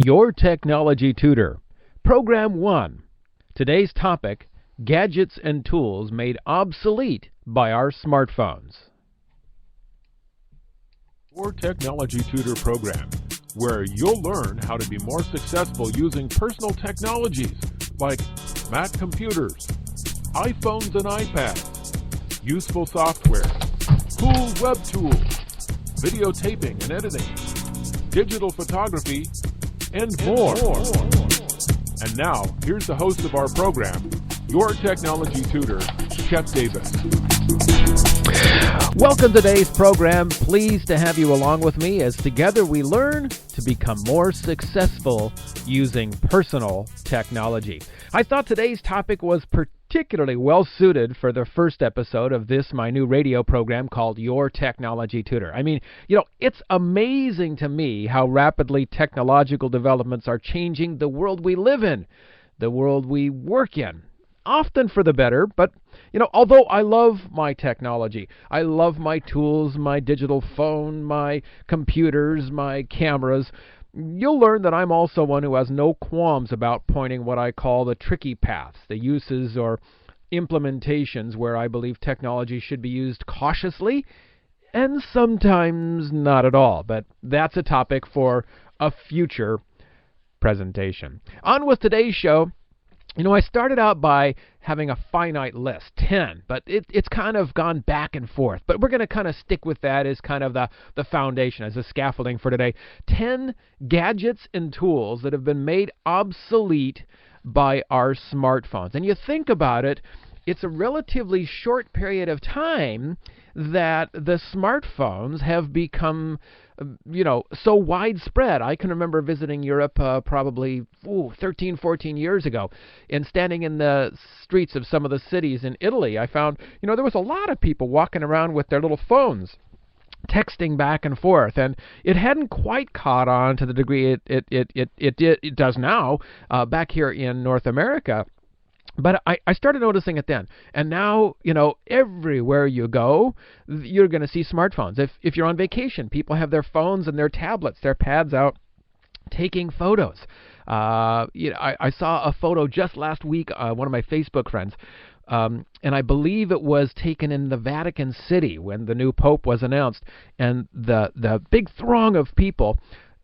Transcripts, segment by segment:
Your Technology Tutor, Program 1. Today's topic, gadgets and tools made obsolete by our smartphones. Your Technology Tutor program, where you'll learn how to be more successful using personal technologies like Mac computers, iPhones and iPads, useful software, cool web tools, videotaping and editing, digital photography, and more. And now, here's the host of our program, your technology tutor, Chet Davis. Welcome to today's program. Pleased to have you along with me as together we learn to become more successful using personal technology. I thought today's topic was particularly well suited for the first episode of this, my new radio program called Your Technology Tutor. I mean, it's amazing to me how rapidly technological developments are changing the world we live in, the world we work in. Often for the better, but, although I love my technology, I love my tools, my digital phone, my computers, my cameras, you'll learn that I'm also one who has no qualms about pointing what I call the tricky paths, the uses or implementations where I believe technology should be used cautiously and sometimes not at all. But that's a topic for a future presentation. On with today's show. I started out by having a finite list, 10, but it's kind of gone back and forth. But we're going to kind of stick with that as kind of the foundation, as the scaffolding for today. 10 gadgets and tools that have been made obsolete by our smartphones. And you think about it, it's a relatively short period of time that the smartphones have become so widespread. I can remember visiting Europe probably 13, 14 years ago, and standing in the streets of some of the cities in Italy, I found, there was a lot of people walking around with their little phones, texting back and forth, and it hadn't quite caught on to the degree it does now back here in North America. But I started noticing it then. And now, everywhere you go, you're going to see smartphones. If you're on vacation, people have their phones and their tablets, their pads out, taking photos. I saw a photo just last week, one of my Facebook friends, and I believe it was taken in the Vatican City when the new Pope was announced, and the big throng of people.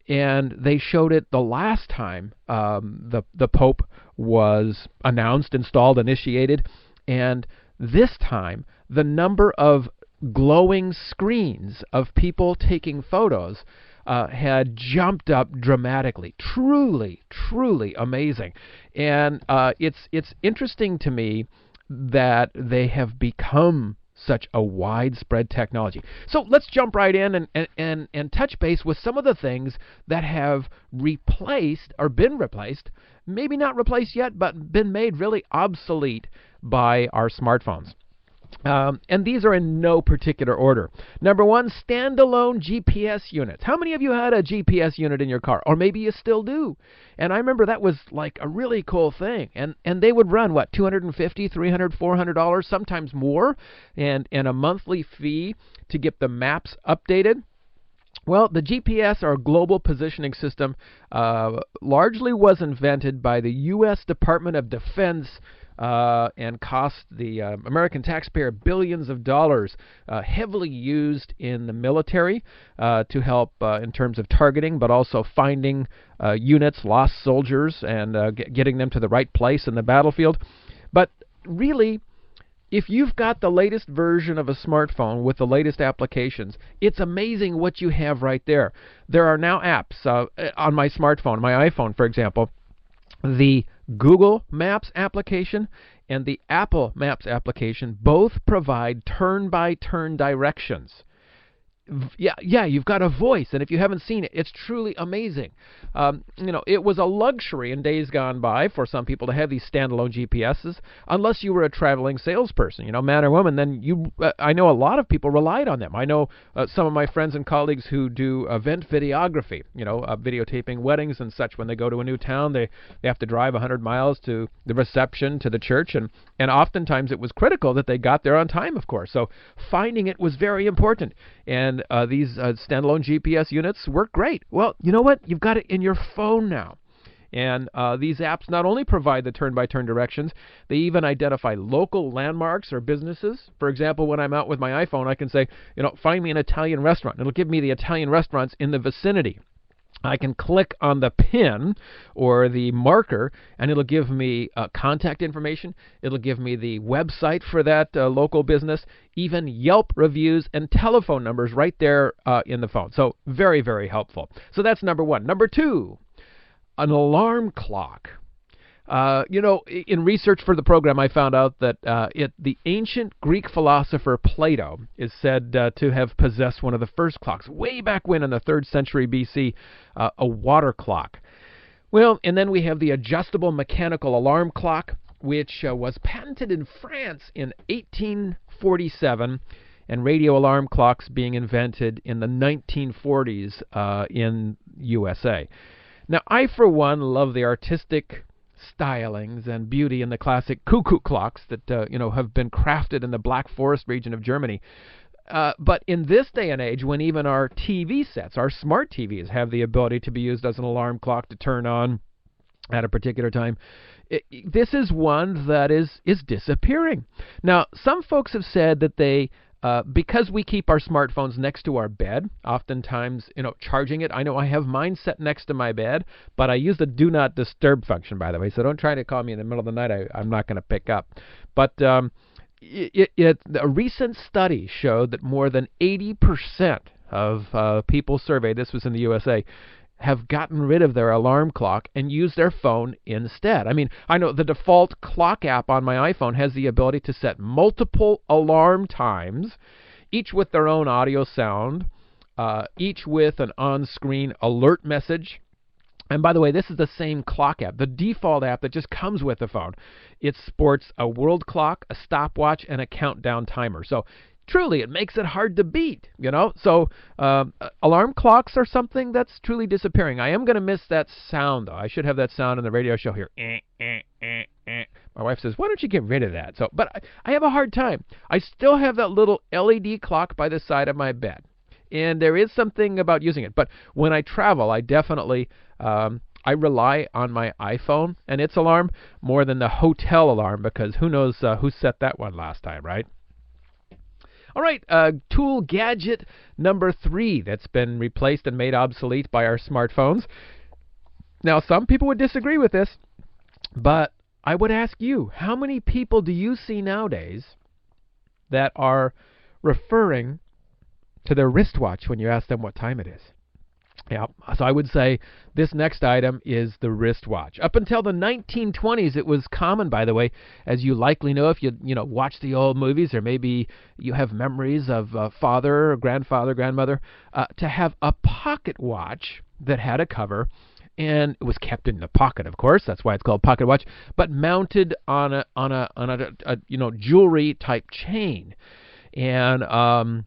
And they showed it the last time the Pope was announced, installed, initiated. And this time, the number of glowing screens of people taking photos had jumped up dramatically. Truly, truly amazing. And it's interesting to me that they have become such a widespread technology. So let's jump right in and touch base with some of the things that have replaced or been replaced, maybe not replaced yet, but been made really obsolete by our smartphones. And these are in no particular order. Number one, standalone GPS units. How many of you had a GPS unit in your car? Or maybe you still do. And I remember that was like a really cool thing. And they would run, $250, $300, $400, sometimes more, and a monthly fee to get the maps updated. Well, the GPS, or Global Positioning System, largely was invented by the U.S. Department of Defense and cost the American taxpayer billions of dollars, heavily used in the military to help in terms of targeting, but also finding units, lost soldiers, and getting them to the right place in the battlefield. But really, if you've got the latest version of a smartphone with the latest applications, it's amazing what you have right there. There are now apps on my smartphone, my iPhone, for example. The Google Maps application and the Apple Maps application both provide turn-by-turn directions. Yeah, you've got a voice, and if you haven't seen it, it's truly amazing. It was a luxury in days gone by for some people to have these standalone GPSs, unless you were a traveling salesperson, man or woman. Then I know a lot of people relied on them. I know some of my friends and colleagues who do event videography, videotaping weddings and such. When they go to a new town, they have to drive 100 miles to the reception, to the church, and oftentimes it was critical that they got there on time, of course. So finding it was very important. And these standalone GPS units work great. Well, you know what? You've got it in your phone now. And these apps not only provide the turn-by-turn directions, they even identify local landmarks or businesses. For example, when I'm out with my iPhone, I can say, find me an Italian restaurant. It'll give me the Italian restaurants in the vicinity. I can click on the pin or the marker, and it'll give me contact information. It'll give me the website for that local business, even Yelp reviews and telephone numbers right there in the phone. So very, very helpful. So that's number one. Number two, an alarm clock. In research for the program, I found out that the ancient Greek philosopher Plato is said to have possessed one of the first clocks, way back when in the 3rd century BC, a water clock. Well, and then we have the adjustable mechanical alarm clock, which was patented in France in 1847, and radio alarm clocks being invented in the 1940s in USA. Now, I, for one, love the artistic stylings and beauty in the classic cuckoo clocks that have been crafted in the Black Forest region of Germany. But in this day and age, when even our TV sets, our smart TVs, have the ability to be used as an alarm clock to turn on at a particular time, this is one that is disappearing. Now, some folks have said that they because we keep our smartphones next to our bed, oftentimes, charging it. I know I have mine set next to my bed, but I use the do not disturb function, by the way, so don't try to call me in the middle of the night. I'm not going to pick up. But a recent study showed that more than 80% of people surveyed, this was in the USA, have gotten rid of their alarm clock and use their phone instead. I mean, I know the default clock app on my iPhone has the ability to set multiple alarm times, each with their own audio sound, each with an on-screen alert message. And by the way, this is the same clock app, the default app that just comes with the phone. It sports a world clock, a stopwatch, and a countdown timer. So truly, it makes it hard to beat, So alarm clocks are something that's truly disappearing. I am going to miss that sound, though. I should have that sound in the radio show here. My wife says, why don't you get rid of that? But I have a hard time. I still have that little LED clock by the side of my bed. And there is something about using it. But when I travel, I definitely I rely on my iPhone and its alarm more than the hotel alarm, because who knows who set that one last time, right? All right, tool gadget number 3 that's been replaced and made obsolete by our smartphones. Now, some people would disagree with this, but I would ask you, how many people do you see nowadays that are referring to their wristwatch when you ask them what time it is? Yeah, so I would say this next item is the wristwatch. Up until the 1920s, it was common, by the way, as you likely know if you watch the old movies, or maybe you have memories of father, grandfather, grandmother, to have a pocket watch that had a cover, and it was kept in the pocket, of course. That's why it's called pocket watch, but mounted on a jewelry type chain. And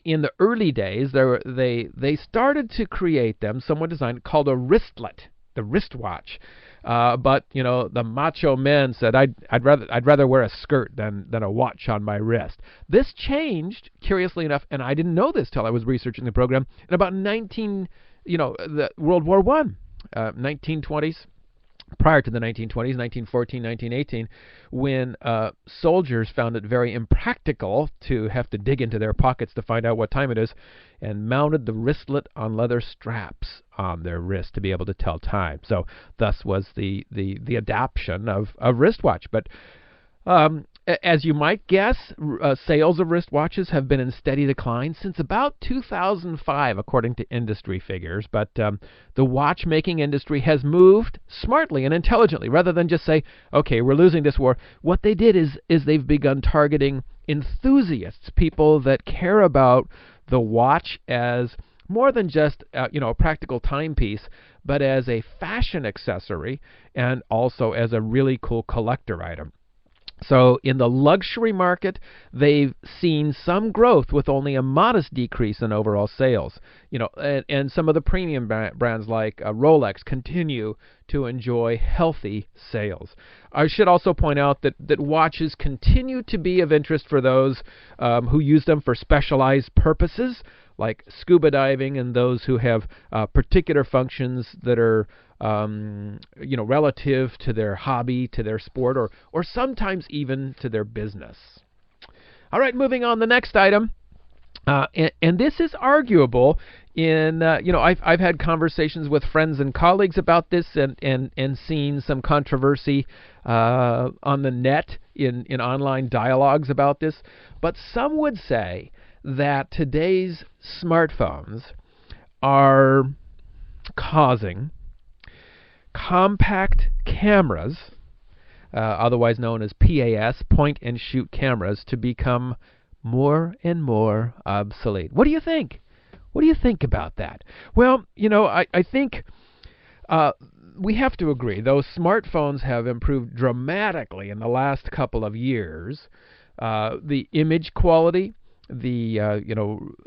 in the early days, they started to create them, somewhat designed, called a wristlet, the wristwatch. But the macho men said, I'd rather wear a skirt than a watch on my wrist. This changed, curiously enough, and I didn't know this till I was researching the program, in about the World War I, 1920s. Prior to the 1920s, 1914, 1918, when soldiers found it very impractical to have to dig into their pockets to find out what time it is, and mounted the wristlet on leather straps on their wrist to be able to tell time. So thus was the adoption of wristwatch. But as you might guess, sales of wristwatches have been in steady decline since about 2005, according to industry figures. But the watchmaking industry has moved smartly and intelligently, rather than just say, okay, we're losing this war. What they did is they've begun targeting enthusiasts, people that care about the watch as more than just a practical timepiece, but as a fashion accessory and also as a really cool collector item. So in the luxury market, they've seen some growth with only a modest decrease in overall sales. And some of the premium brands like Rolex continue to enjoy healthy sales. I should also point out that watches continue to be of interest for those who use them for specialized purposes, like scuba diving and those who have particular functions that are relative to their hobby, to their sport, or sometimes even to their business. All right, moving on. The next item, and this is arguable. I've had conversations with friends and colleagues about this, and seen some controversy on the net in online dialogues about this. But some would say that today's smartphones are causing compact cameras, otherwise known as PAS, point and shoot cameras, to become more and more obsolete. What do you think? What do you think about that? Well, I think we have to agree, though smartphones have improved dramatically in the last couple of years, the image quality, the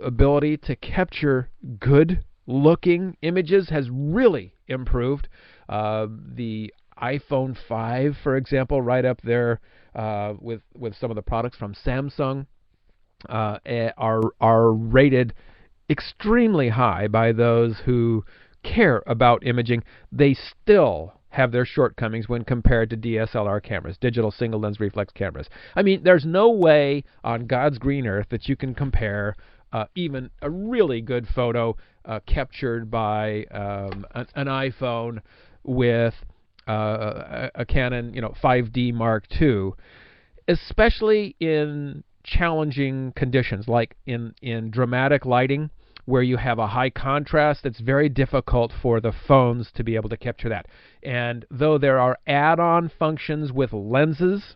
ability to capture good-looking images has really improved. The iPhone 5, for example, right up there with some of the products from Samsung, are rated extremely high by those who care about imaging. They still have their shortcomings when compared to DSLR cameras, digital single lens reflex cameras. I mean, there's no way on God's green earth that you can compare even a really good photo captured by an iPhone with a Canon 5D Mark II, especially in challenging conditions like in dramatic lighting, where you have a high contrast. It's very difficult for the phones to be able to capture that. And though there are add-on functions with lenses,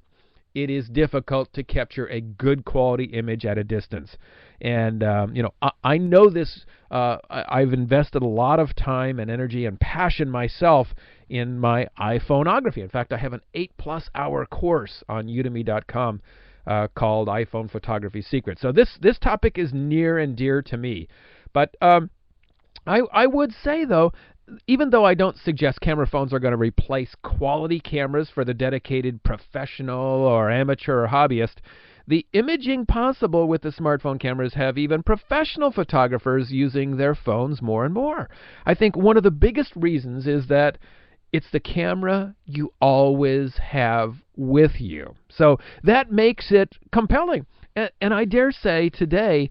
it is difficult to capture a good quality image at a distance. And I know this. I've invested a lot of time and energy and passion myself in my iPhoneography. In fact, I have an 8+ hour course on udemy.com called iPhone Photography Secrets. So this topic is near and dear to me. But I would say, though, even though I don't suggest camera phones are going to replace quality cameras for the dedicated professional or amateur or hobbyist, the imaging possible with the smartphone cameras have even professional photographers using their phones more and more. I think one of the biggest reasons is that it's the camera you always have with you. So that makes it compelling. And I dare say today,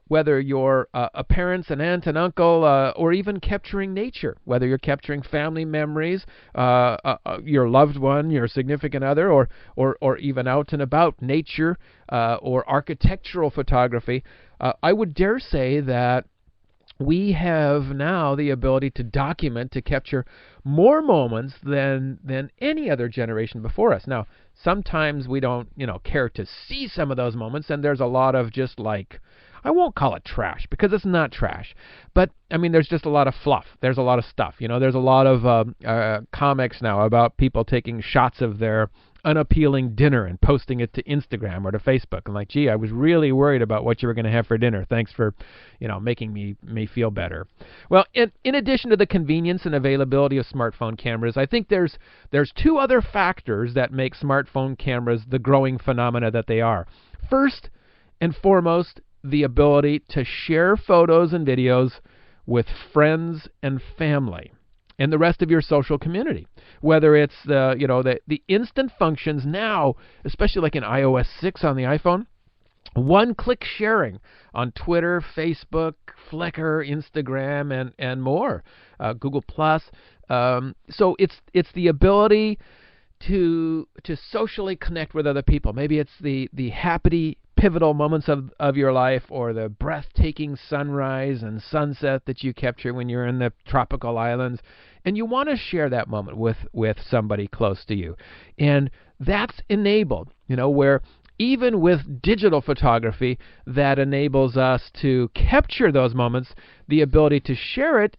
whether you're a parent, an aunt, an uncle, or even capturing nature, whether you're capturing family memories, your loved one, your significant other, or even out and about nature or architectural photography, I would dare say that we have now the ability to document, to capture more moments than any other generation before us. Now, sometimes we don't, care to see some of those moments, and there's a lot of just like, I won't call it trash because it's not trash, but I mean, there's just a lot of fluff. There's a lot of stuff. There's a lot of comics now about people taking shots of their unappealing dinner and posting it to Instagram or to Facebook. And like, gee, I was really worried about what you were going to have for dinner. Thanks for, making me feel better. Well, in addition to the convenience and availability of smartphone cameras, I think there's two other factors that make smartphone cameras the growing phenomena that they are. First and foremost, the ability to share photos and videos with friends and family and the rest of your social community. Whether it's the instant functions now, especially like in iOS 6 on the iPhone, one-click sharing on Twitter, Facebook, Flickr, Instagram, and more, Google+. So it's the ability to socially connect with other people. Maybe it's the happy, pivotal moments of your life, or the breathtaking sunrise and sunset that you capture when you're in the tropical islands, and you want to share that moment with somebody close to you. And that's enabled, where even with digital photography that enables us to capture those moments, the ability to share it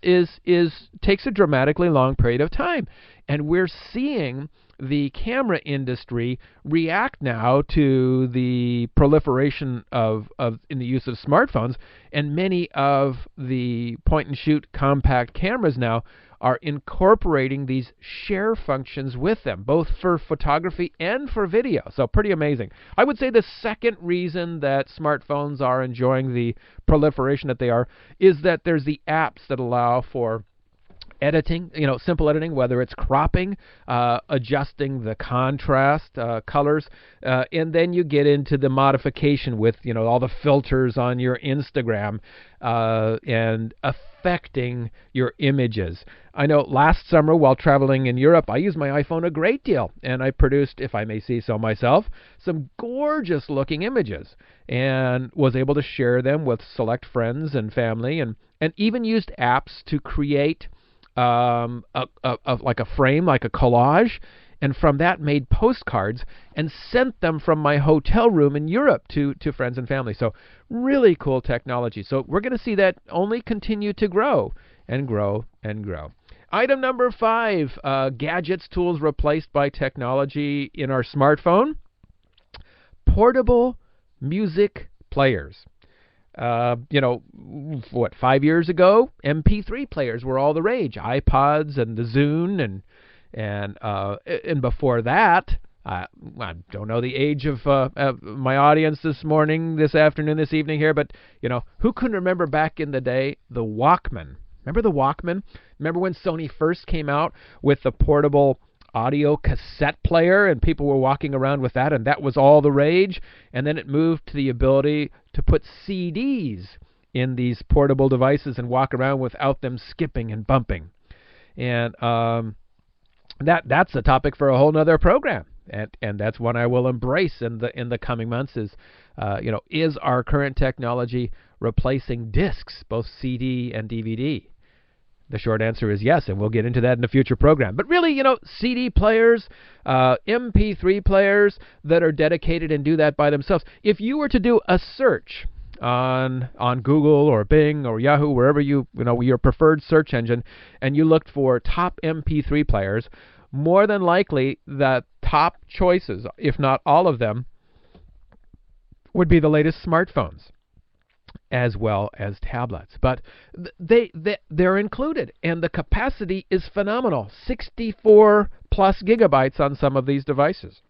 takes a dramatically long period of time. And we're seeing the camera industry react now to the proliferation in the use of smartphones, and many of the point-and-shoot compact cameras now are incorporating these share functions with them, both for photography and for video. So pretty amazing. I would say the second reason that smartphones are enjoying the proliferation that they are is that there's the apps that allow for editing, simple editing, whether it's cropping, adjusting the contrast, colors, and then you get into the modification with, all the filters on your Instagram, and affecting your images. I know last summer while traveling in Europe, I used my iPhone a great deal, and I produced, if I may say so myself, some gorgeous looking images, and was able to share them with select friends and family, and even used apps to create like a frame, like a collage, and from that made postcards and sent them from my hotel room in Europe to friends and family. So really cool technology. So we're going to see that only continue to grow and grow and grow. Item number 5, gadgets, tools replaced by technology in our smartphone. Portable music players. 5 years ago, MP3 players were all the rage. iPods and the Zune, and before that, I don't know the age of my audience this afternoon, this evening here, but who couldn't remember back in the day the Walkman? Remember the Walkman? Remember when Sony first came out with the portable audio cassette player, and people were walking around with that, and that was all the rage? And then it moved to the ability to put CDs in these portable devices and walk around without them skipping and bumping. And that's a topic for a whole nother program, and that's one I will embrace in the coming months. Is our current technology replacing discs, both CD and DVD? The short answer is yes, and we'll get into that in a future program. But really, CD players, MP3 players that are dedicated and do that by themselves. If you were to do a search on Google or Bing or Yahoo, wherever your preferred search engine, and you looked for top MP3 players, more than likely the top choices, if not all of them, would be the latest smartphones, as well as tablets. But they're included, and the capacity is phenomenal. 64 plus gigabytes on some of these devices.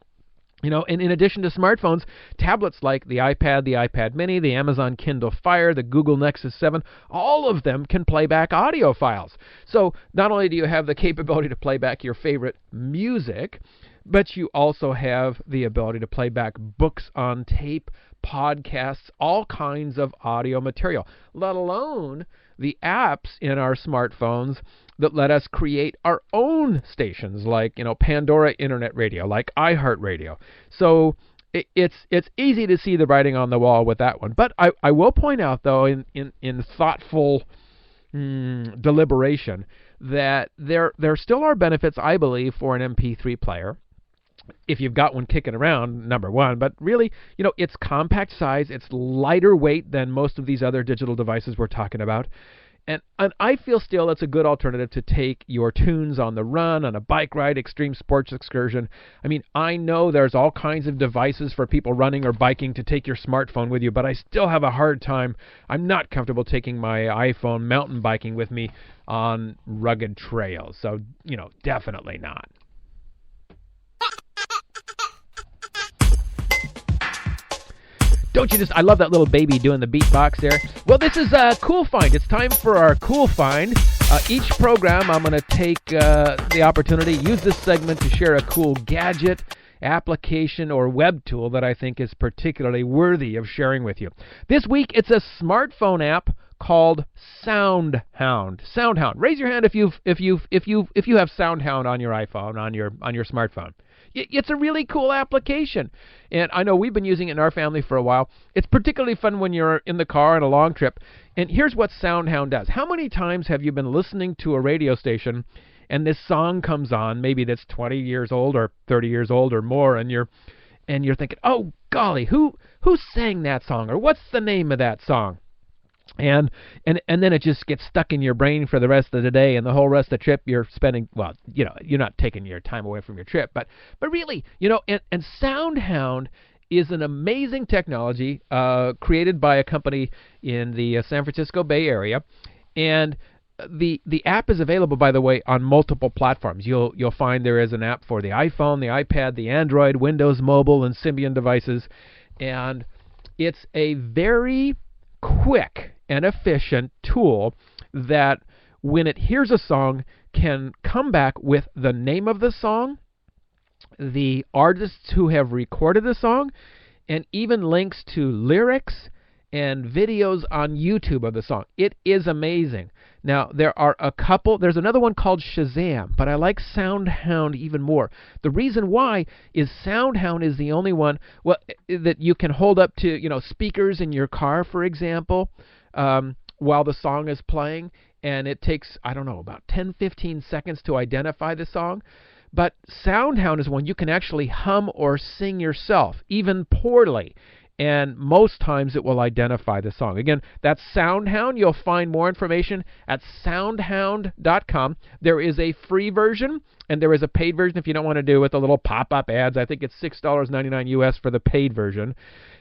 And in addition to smartphones, tablets like the iPad, the iPad Mini, the Amazon Kindle Fire, the Google Nexus 7, all of them can play back audio files. So not only do you have the capability to play back your favorite music, but you also have the ability to play back books on tape, podcasts, all kinds of audio material, let alone the apps in our smartphones that let us create our own stations, like Pandora Internet Radio, like iHeartRadio. So it's easy to see the writing on the wall with that one. But I will point out, though, in thoughtful deliberation, that there still are benefits, I believe, for an MP3 player, if you've got one kicking around, number one. But really, it's compact size, it's lighter weight than most of these other digital devices we're talking about. And I feel still it's a good alternative to take your tunes on the run, on a bike ride, extreme sports excursion. I mean, I know there's all kinds of devices for people running or biking to take your smartphone with you, but I still have a hard time. I'm not comfortable taking my iPhone mountain biking with me on rugged trails. So, definitely not. Don't you just, I love that little baby doing the beatbox there. Well, this is Cool Find. It's time for our Cool Find. Each program, I'm going to take the opportunity, use this segment to share a cool gadget, application, or web tool that I think is particularly worthy of sharing with you. This week, it's a smartphone app called SoundHound. SoundHound. Raise your hand if you have SoundHound on your iPhone, on your smartphone. It's a really cool application, and I know we've been using it in our family for a while. It's particularly fun when you're in the car on a long trip, and here's what SoundHound does. How many times have you been listening to a radio station, and this song comes on, maybe that's 20 years old or 30 years old or more, and you're thinking, oh, golly, who sang that song, or what's the name of that song? And then it just gets stuck in your brain for the rest of the day, and the whole rest of the trip you're spending, well, you're not taking your time away from your trip, but really, and SoundHound is an amazing technology created by a company in the San Francisco Bay Area, and the app is available, by the way, on multiple platforms. You'll find there is an app for the iPhone, the iPad, the Android, Windows Mobile, and Symbian devices, and it's a very quick and efficient tool that, when it hears a song, can come back with the name of the song, the artists who have recorded the song, and even links to lyrics and videos on YouTube of the song. It is amazing. Now, there's another one called Shazam, but I like SoundHound even more. The reason why is SoundHound is the only one that you can hold up to, speakers in your car, for example, while the song is playing, and it takes, about 10, 15 seconds to identify the song. But SoundHound is one you can actually hum or sing yourself, even poorly, and most times it will identify the song. Again, that's SoundHound. You'll find more information at soundhound.com. There is a free version, and there is a paid version if you don't want to do it with the little pop-up ads. I think it's $6.99 US for the paid version,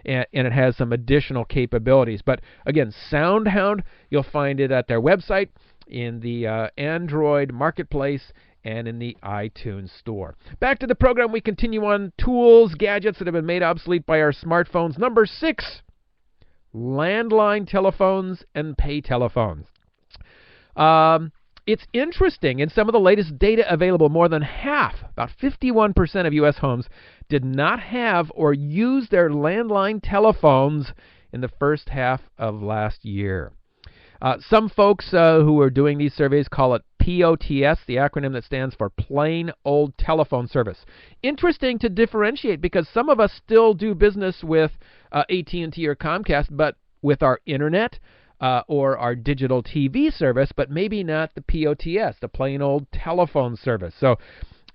and it has some additional capabilities. But again, SoundHound, you'll find it at their website, in the Android marketplace, and in the iTunes store. Back to the program. We continue on tools, gadgets that have been made obsolete by our smartphones. Number 6, landline telephones and pay telephones. It's interesting. In some of the latest data available, more than half, about 51% of U.S. homes, did not have or use their landline telephones in the first half of last year. Some folks who are doing these surveys call it POTS, the acronym that stands for Plain Old Telephone Service. Interesting to differentiate, because some of us still do business with AT&T or Comcast, but with our internet or our digital TV service, but maybe not the POTS, the Plain Old Telephone Service. So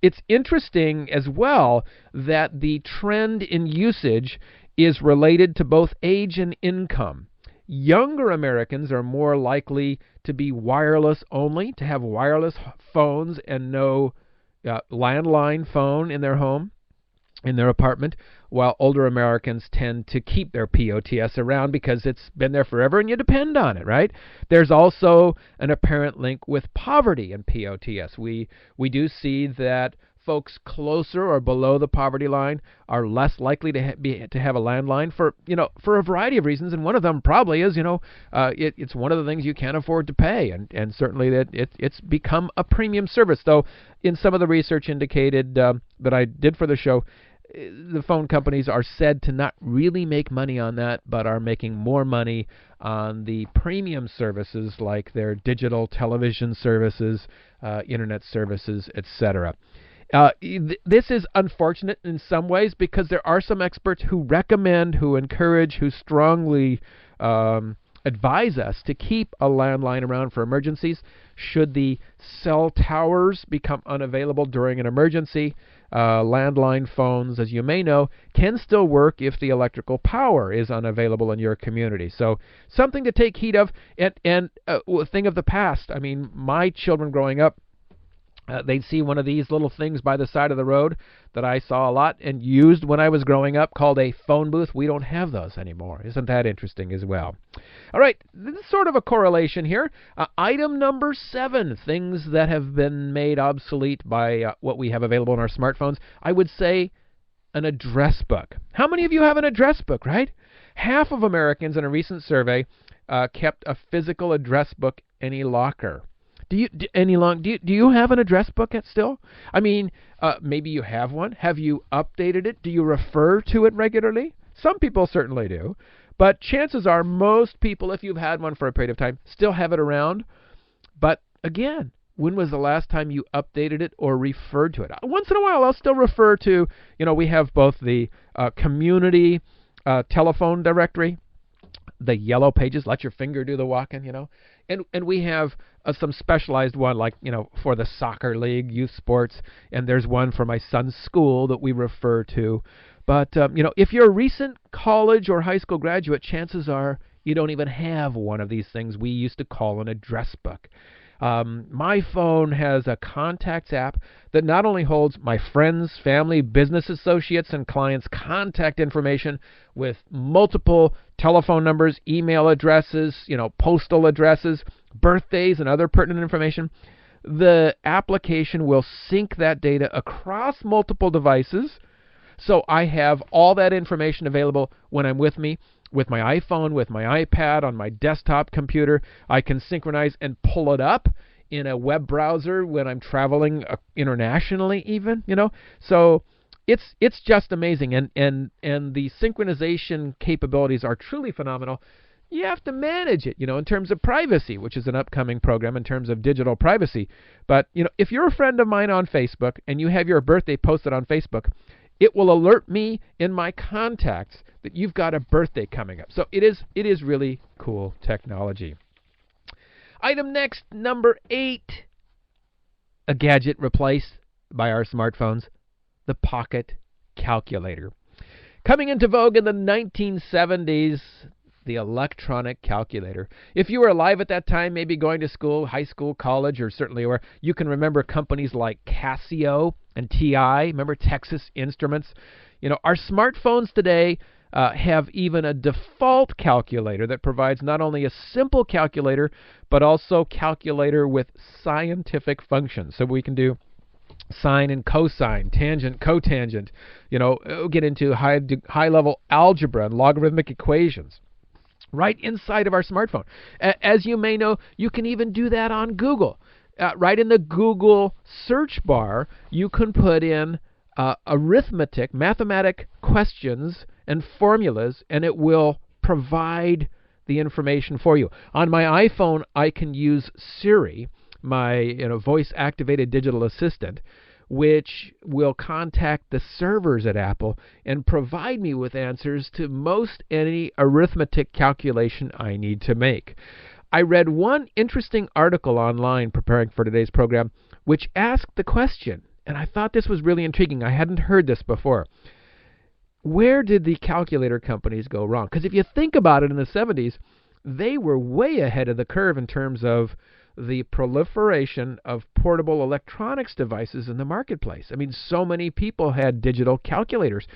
it's interesting as well that the trend in usage is related to both age and income. Younger Americans are more likely to be wireless only, to have wireless phones and no landline phone in their home, in their apartment, while older Americans tend to keep their POTS around because it's been there forever and you depend on it, right? There's also an apparent link with poverty in POTS. We do see that folks closer or below the poverty line are less likely to have a landline for a variety of reasons, and one of them probably is it's one of the things you can't afford to pay, and certainly that it's become a premium service. Though in some of the research indicated that I did for the show, the phone companies are said to not really make money on that, but are making more money on the premium services like their digital television services, internet services, etc. This is unfortunate in some ways, because there are some experts who recommend, who encourage, who strongly advise us to keep a landline around for emergencies. Should the cell towers become unavailable during an emergency, landline phones, as you may know, can still work if the electrical power is unavailable in your community. So something to take heed of, and a thing of the past. I mean, my children growing up, they'd see one of these little things by the side of the road that I saw a lot and used when I was growing up, called a phone booth. We don't have those anymore. Isn't that interesting as well? All right, this is sort of a correlation here. Item number 7, things that have been made obsolete by what we have available in our smartphones. I would say an address book. How many of you have an address book, right? Half of Americans in a recent survey kept a physical address book in a locker. Do you have an address book still? I mean, maybe you have one. Have you updated it? Do you refer to it regularly? Some people certainly do. But chances are most people, if you've had one for a period of time, still have it around. But again, when was the last time you updated it or referred to it? Once in a while, I'll still refer to, we have both the community telephone directory, the yellow pages, let your finger do the walking, and we have some specialized one, like, for the soccer league, youth sports, and there's one for my son's school that we refer to. But, if you're a recent college or high school graduate, chances are you don't even have one of these things we used to call an address book. My phone has a contacts app that not only holds my friends, family, business associates, and clients' contact information with multiple telephone numbers, email addresses, postal addresses, birthdays, and other pertinent information, the application will sync that data across multiple devices. So I have all that information available when I'm with my iPhone, with my iPad, on my desktop computer. I can synchronize and pull it up in a web browser when I'm traveling internationally even, So it's just amazing. And the synchronization capabilities are truly phenomenal. You have to manage it, in terms of privacy, which is an upcoming program in terms of digital privacy. But, if you're a friend of mine on Facebook and you have your birthday posted on Facebook, it will alert me in my contacts that you've got a birthday coming up. So it is really cool technology. Item next, number 8, a gadget replaced by our smartphones, the pocket calculator. Coming into vogue in the 1970s, the electronic calculator. If you were alive at that time, maybe going to school, high school, college, or certainly where you can remember companies like Casio and TI, remember Texas Instruments. Our smartphones today have even a default calculator that provides not only a simple calculator, but also calculator with scientific functions. So we can do sine and cosine, tangent, cotangent, get into high-level algebra and logarithmic equations right inside of our smartphone. As you may know, you can even do that on Google. Right in the Google search bar, you can put in arithmetic, mathematic questions and formulas, and it will provide the information for you. On my iPhone, I can use Siri, my voice-activated digital assistant, which will contact the servers at Apple and provide me with answers to most any arithmetic calculation I need to make. I read one interesting article online preparing for today's program, which asked the question, and I thought this was really intriguing. I hadn't heard this before. Where did the calculator companies go wrong? Because if you think about it, in the 70s, they were way ahead of the curve in terms of the proliferation of portable electronics devices in the marketplace. I mean, so many people had digital calculators,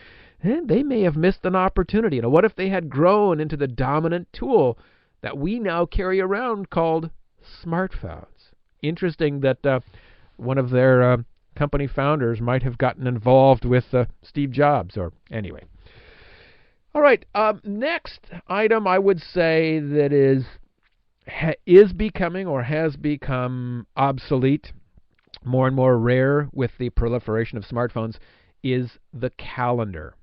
and they may have missed an opportunity. What if they had grown into the dominant tool that we now carry around called smartphones? Interesting that one of their company founders might have gotten involved with Steve Jobs, or anyway. All right, next item I would say that is becoming or has become obsolete, more and more rare with the proliferation of smartphones, is the calendar.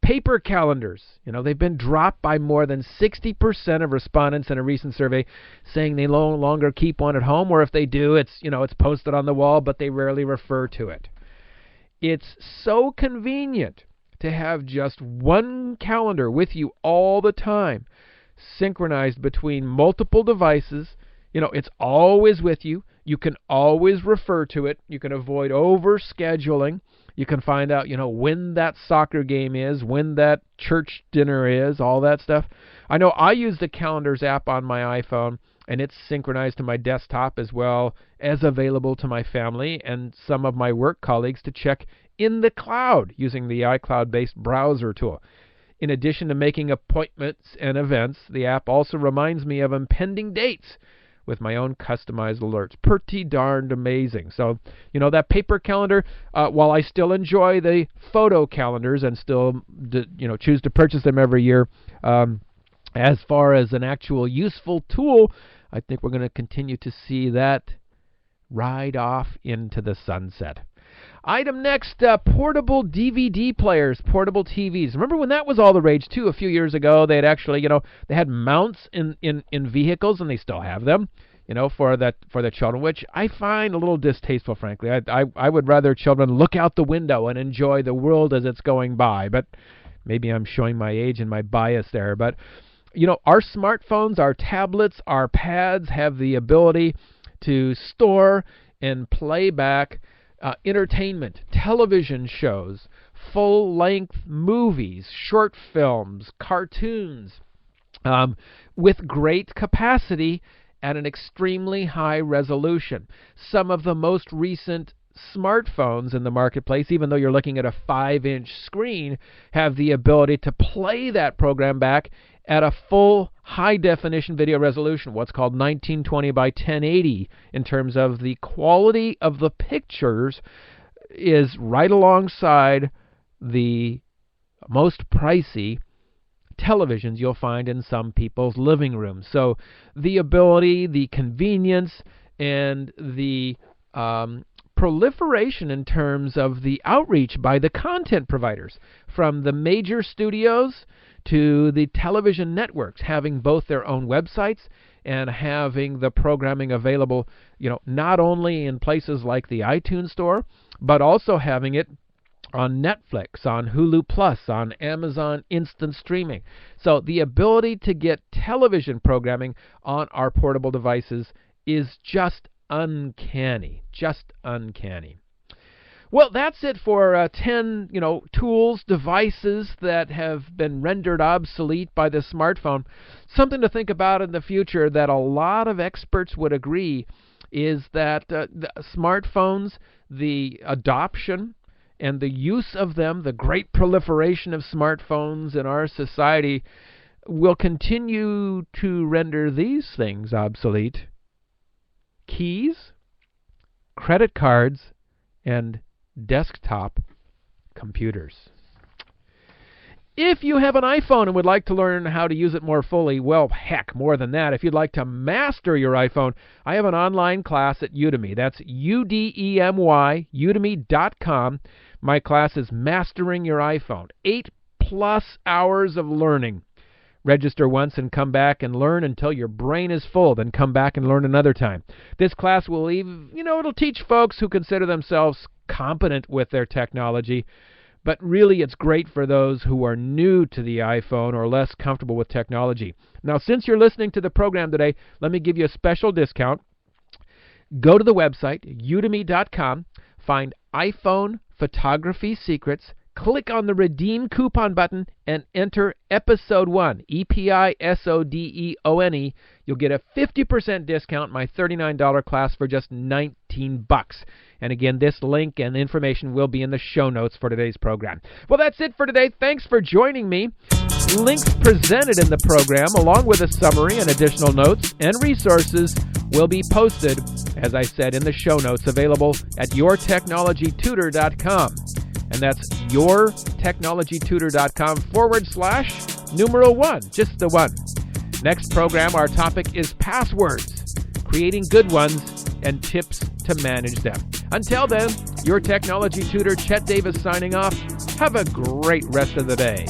Paper calendars, they've been dropped by more than 60% of respondents in a recent survey, saying they no longer keep one at home, or if they do, it's posted on the wall, but they rarely refer to it. It's so convenient to have just one calendar with you all the time, synchronized between multiple devices. It's always with you. You can always refer to it. You can avoid overscheduling. You can find out, when that soccer game is, when that church dinner is, all that stuff. I know I use the Calendars app on my iPhone, and it's synchronized to my desktop as well as available to my family and some of my work colleagues to check in the cloud using the iCloud-based browser tool. In addition to making appointments and events, the app also reminds me of impending dates with my own customized alerts. Pretty darned amazing. So, that paper calendar, while I still enjoy the photo calendars and still, choose to purchase them every year, as far as an actual useful tool, I think we're going to continue to see that ride off into the sunset. Item next, portable DVD players, portable TVs. Remember when that was all the rage, too, a few years ago? They had actually, they had mounts in vehicles, and they still have them, for the children, which I find a little distasteful, frankly. I would rather children look out the window and enjoy the world as it's going by, but maybe I'm showing my age and my bias there. But, our smartphones, our tablets, our pads have the ability to store and play back entertainment, television shows, full-length movies, short films, cartoons, with great capacity at an extremely high resolution. Some of the most recent smartphones in the marketplace, even though you're looking at a 5-inch screen, have the ability to play that program back at a full high-definition video resolution, what's called 1920 by 1080, in terms of the quality of the pictures, is right alongside the most pricey televisions you'll find in some people's living rooms. So the ability, the convenience, and the proliferation in terms of the outreach by the content providers, from the major studios to the television networks, having both their own websites and having the programming available, not only in places like the iTunes Store, but also having it on Netflix, on Hulu Plus, on Amazon Instant Streaming. So the ability to get television programming on our portable devices is just uncanny. Well, that's it for 10, tools, devices that have been rendered obsolete by the smartphone. Something to think about in the future that a lot of experts would agree is that the smartphones, the adoption and the use of them, the great proliferation of smartphones in our society, will continue to render these things obsolete: keys, credit cards, and desktop computers. If you have an iPhone and would like to learn how to use it more fully, well, heck, more than that, if you'd like to master your iPhone, I have an online class at Udemy. That's Udemy, udemy.com. My class is Mastering Your iPhone. 8+ hours of learning. Register once and come back and learn until your brain is full, then come back and learn another time. This class will it'll teach folks who consider themselves competent with their technology, but really it's great for those who are new to the iPhone or less comfortable with technology. Now, since you're listening to the program today, let me give you a special discount. Go to the website, udemy.com, find iPhone Photography Secrets, click on the Redeem Coupon button, and enter Episode 1, EPISODEONE. You'll get a 50% discount, my $39 class, for just $19. And again, this link and information will be in the show notes for today's program. Well, that's it for today. Thanks for joining me. Links presented in the program, along with a summary and additional notes and resources, will be posted, as I said, in the show notes, available at yourtechnologytutor.com. And that's yourtechnologytutor.com/1, just the one. Next program, our topic is passwords, creating good ones, and tips to manage them. Until then, your technology tutor, Chet Davis, signing off. Have a great rest of the day.